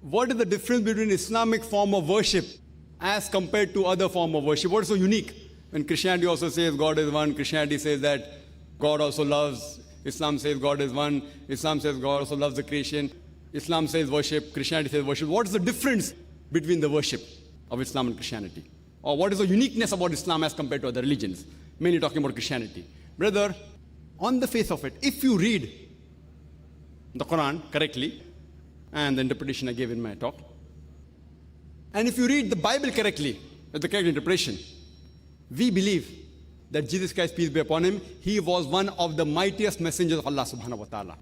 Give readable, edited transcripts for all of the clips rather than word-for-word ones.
what is the difference between Islamic form of worship as compared to other form of worship? What is so unique? When Christianity also says God is one, Christianity says that God also loves, Islam says God is one, Islam says God also loves the creation, Islam says worship, Christianity says worship. What is the difference between the worship of Islam and Christianity? Or what is the uniqueness about Islam as compared to other religions? Mainly talking about Christianity. Brother, on the face of it, if you read the Quran correctly, and the interpretation I gave in my talk, and if you read the Bible correctly, with the correct interpretation, we believe that Jesus Christ, peace be upon him, he was one of the mightiest messengers of Allah subhanahu wa ta'ala.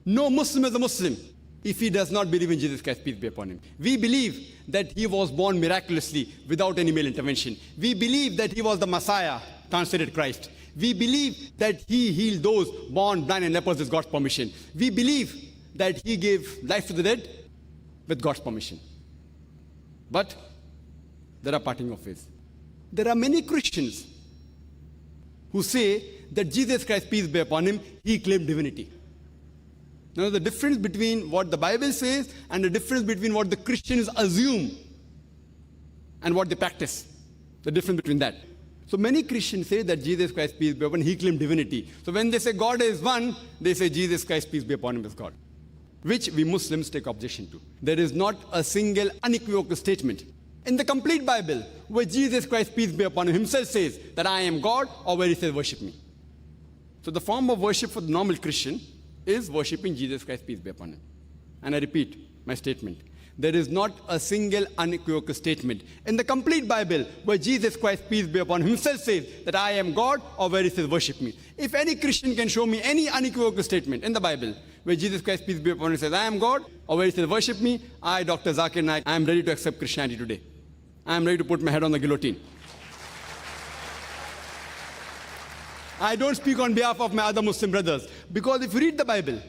No Muslim is a Muslim if he does not believe in Jesus Christ, peace be upon him. We believe that he was born miraculously without any male intervention. We believe that he was the Messiah, translated Christ. We believe that he healed those born blind and lepers with God's permission. We believe that he gave life to the dead with God's permission. But there are parting of ways. There are many Christians who say that Jesus Christ, peace be upon him, he claimed divinity. Now the difference between what the Bible says and the difference between what the Christians assume and what they practice, the difference between that. So many Christians say that Jesus Christ, peace be upon him, he claimed divinity. So when they say God is one, they say Jesus Christ, peace be upon him, is God, which we Muslims take objection to. There is not a single unequivocal statement in the complete Bible where Jesus Christ, peace be upon him, himself says that I am God, or where he says worship me. So the form of worship for the normal Christian is worshipping Jesus Christ, peace be upon him. And I repeat my statement. There is not a single unequivocal statement in the complete Bible where Jesus Christ, peace be upon him, himself says that I am God, or where he says worship me. If any Christian can show me any unequivocal statement in the Bible where Jesus Christ, peace be upon him, says I am God, or where he says worship me, I, Dr. Zakir Naik, I am ready to accept Christianity today. I am ready to put my head on the guillotine. I don't speak on behalf of my other Muslim brothers, because if you read the Bible,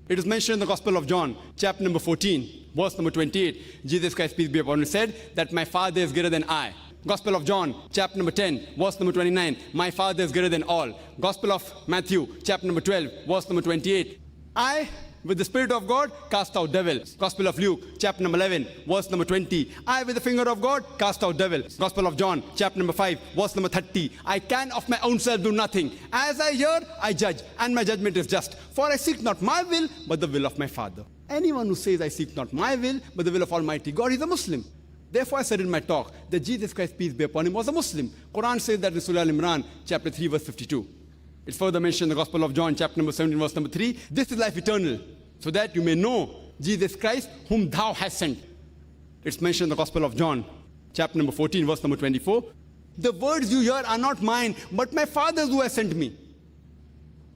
it is mentioned in the Gospel of John, chapter number 14, verse number 28. Jesus Christ, peace be upon him, said that my Father is greater than I. Gospel of John, chapter number 10, verse number 29. My Father is greater than all. Gospel of Matthew, chapter number 12, verse number 28. I, with the Spirit of God, cast out devils. Gospel of Luke, chapter number 11, verse number 20. I, with the finger of God, cast out devils. Gospel of John, chapter number 5, verse number 30. I can of my own self do nothing. As I hear, I judge, and my judgment is just. For I seek not my will, but the will of my Father. Anyone who says I seek not my will, but the will of Almighty God, is a Muslim. Therefore I said in my talk that Jesus Christ, peace be upon him, was a Muslim. Quran says that in Surah Al-Imran, chapter 3, verse 52. It's further mentioned in the Gospel of John, chapter number 17, verse number 3. This is life eternal, so that you may know Jesus Christ, whom thou hast sent. It's mentioned in the Gospel of John, chapter number 14, verse number 24. The words you hear are not mine, but my Father's who has sent me.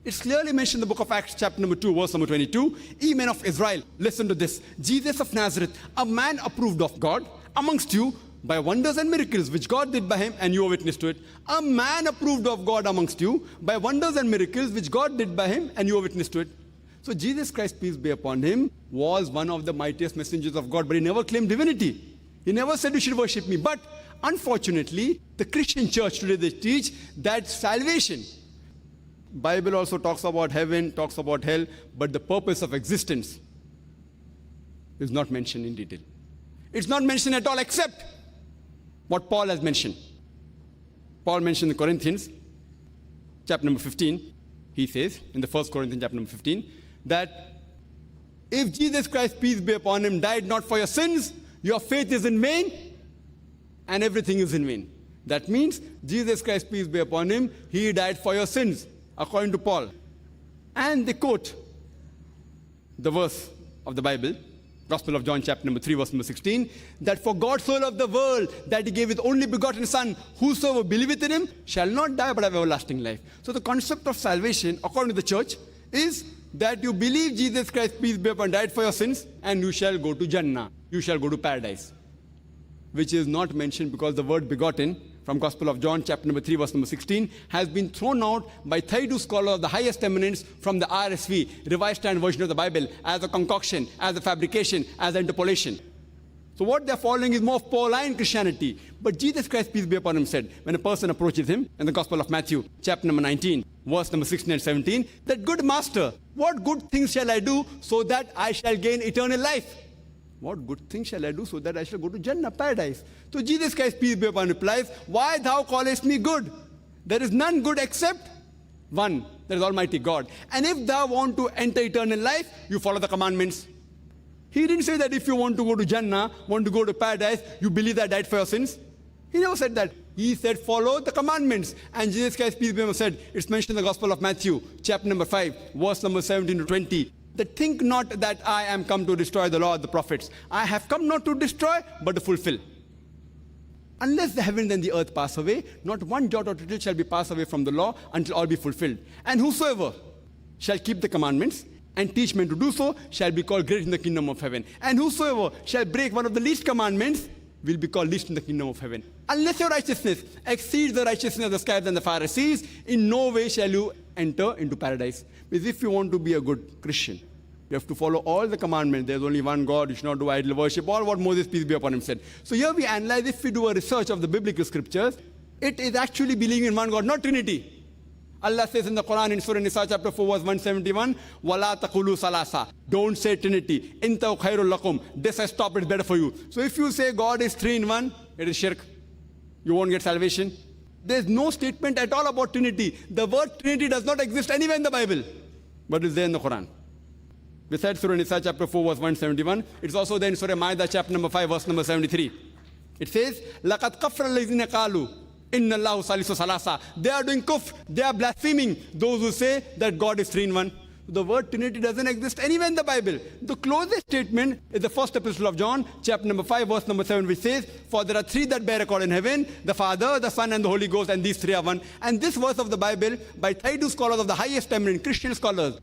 It's clearly mentioned in the book of Acts, chapter number 2, verse number 22. Ye men of Israel, listen to this. Jesus of Nazareth, a man approved of God amongst you by wonders and miracles which God did by him, and you are witness to it. A man approved of God amongst you by wonders and miracles which God did by him, and you are witness to it. So Jesus Christ, peace be upon him, was one of the mightiest messengers of God, but he never claimed divinity. He never said you should worship me. But unfortunately, the Christian church today, they teach that salvation. Bible also talks about heaven, talks about hell, but the purpose of existence is not mentioned in detail. It's not mentioned at all, except what Paul has mentioned. Paul mentioned in Corinthians, chapter number 15, he says, in the 1 Corinthians chapter number 15, that if Jesus Christ, peace be upon him, died not for your sins, your faith is in vain, and everything is in vain. That means, Jesus Christ, peace be upon him, he died for your sins, according to Paul. And they quote the verse of the Bible, Gospel of John, chapter number 3, verse number 16, that for God so loved the world that he gave his only begotten Son, whosoever believeth in him shall not die but have everlasting life. So the concept of salvation, according to the church, is that you believe Jesus Christ, peace be upon him, died for your sins, and you shall go to Jannah. You shall go to paradise. Which is not mentioned because the word begotten from Gospel of John, chapter number 3, verse number 16, has been thrown out by 32 scholars of the highest eminence from the RSV, Revised Standard Version of the Bible, as a concoction, as a fabrication, as an interpolation. So what they're following is more of Pauline Christianity. But Jesus Christ, peace be upon him, said, when a person approaches him, in the Gospel of Matthew, chapter number 19, verse number 16 and 17, that good master, what good things shall I do so that I shall gain eternal life? what good thing shall I do so that I shall go to Jannah, paradise? So Jesus Christ, peace be upon him, replies, why thou callest me good? There is none good except one, that is Almighty God. And if thou want to enter eternal life, you follow the commandments. He didn't say that if you want to go to Jannah, want to go to paradise, you believe that I died for your sins. He never said that. He said, follow the commandments. And Jesus Christ, peace be upon him, said, it's mentioned in the Gospel of Matthew, chapter number 5, verse number 17 to 20. That think not that I am come to destroy the law of the prophets. I have come not to destroy, but to fulfill. Unless the heavens and the earth pass away, not one jot or tittle shall be passed away from the law until all be fulfilled. And whosoever shall keep the commandments and teach men to do so shall be called great in the kingdom of heaven. And whosoever shall break one of the least commandments will be called least in the kingdom of heaven. Unless your righteousness exceeds the righteousness of the scribes and the Pharisees, in no way shall you enter into paradise. Because if you want to be a good Christian, you have to follow all the commandments. There's only one God. You should not do idol worship. All what Moses, peace be upon him, said. So here we analyze, if we do a research of the biblical scriptures, it is actually believing in one God, not Trinity. Allah says in the Quran in Surah Nisa chapter 4 verse 171, وَلَا تَقُولُوا ثَلَاثَةً. Don't say Trinity. إِنْتَوْ خَيْرٌ لَكُمْ. This has stopped, it's better for you. So if you say God is three in one, it is shirk. You won't get salvation. There's no statement at all about Trinity. The word Trinity does not exist anywhere in the Bible, but it's there in the Quran. Besides Surah Nisa chapter 4 verse 171, it's also there in Surah Ma'idah chapter number 5 verse number 73. It says, لَقَدْ كَفْرَ الَّذِينَ قَالُوا إِنَّ اللَّهُ ثَالِثُ ثَلَاثَةٍ. They are doing kufr, they are blaspheming those who say that God is three in one. The word Trinity doesn't exist anywhere in the Bible. The closest statement is the first epistle of John, chapter number 5, verse number 7, which says, for there are three that bear record in heaven, the Father, the Son, and the Holy Ghost, and these three are one. And this verse of the Bible, by 32 scholars of the highest eminent Christian scholars,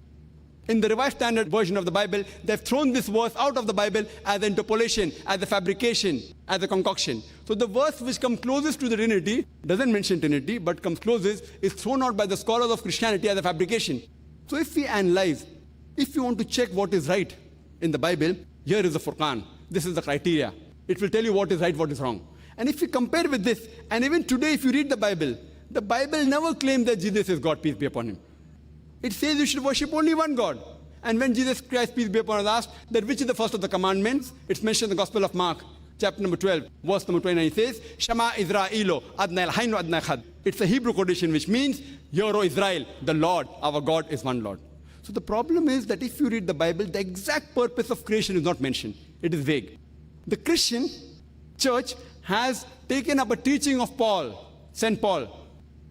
in the Revised Standard Version of the Bible, they've thrown this verse out of the Bible as an interpolation, as a fabrication, as a concoction. So the verse which comes closest to the Trinity, doesn't mention Trinity, but comes closest, is thrown out by the scholars of Christianity as a fabrication. So if we analyze, if you want to check what is right in the Bible, here is the Furqan. This is the criteria. It will tell you what is right, what is wrong. And if you compare with this, and even today if you read the Bible never claims that Jesus is God, peace be upon him. It says you should worship only one God. And when Jesus Christ, peace be upon him, asked that which is the first of the commandments, it's mentioned in the Gospel of Mark, chapter number 12, verse number 29, it says, Shema Israelo, Adnai Hainu Adnai Chad. It's a Hebrew quotation which means, Hear, O Israel, the Lord, our God is one Lord. So the problem is that if you read the Bible, the exact purpose of creation is not mentioned. It is vague. The Christian church has taken up a teaching of Paul, St. Paul,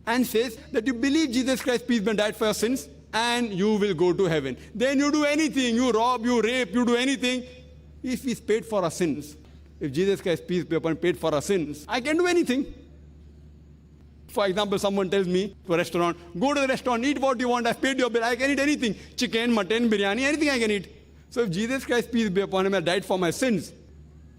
and says that you believe Jesus Christ, peace be upon him, died for your sins, and you will go to heaven. Then you do anything, you rob, you rape, you do anything. If he's paid for our sins, if Jesus Christ, peace be upon him, paid for our sins, I can do anything. For example, someone tells me to a restaurant, go to the restaurant, eat what you want, I've paid your bill, I can eat anything. Chicken, mutton, biryani, anything I can eat. So if Jesus Christ, peace be upon him, has died for my sins,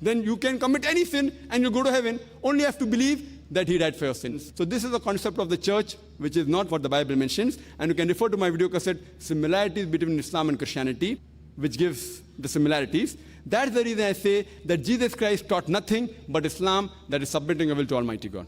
then you can commit any sin and you go to heaven. Only have to believe that he died for your sins. So this is the concept of the church, which is not what the Bible mentions. And you can refer to my video cassette, Similarities Between Islam and Christianity, which gives the similarities. That's the reason I say that Jesus Christ taught nothing but Islam, that is submitting your will to Almighty God.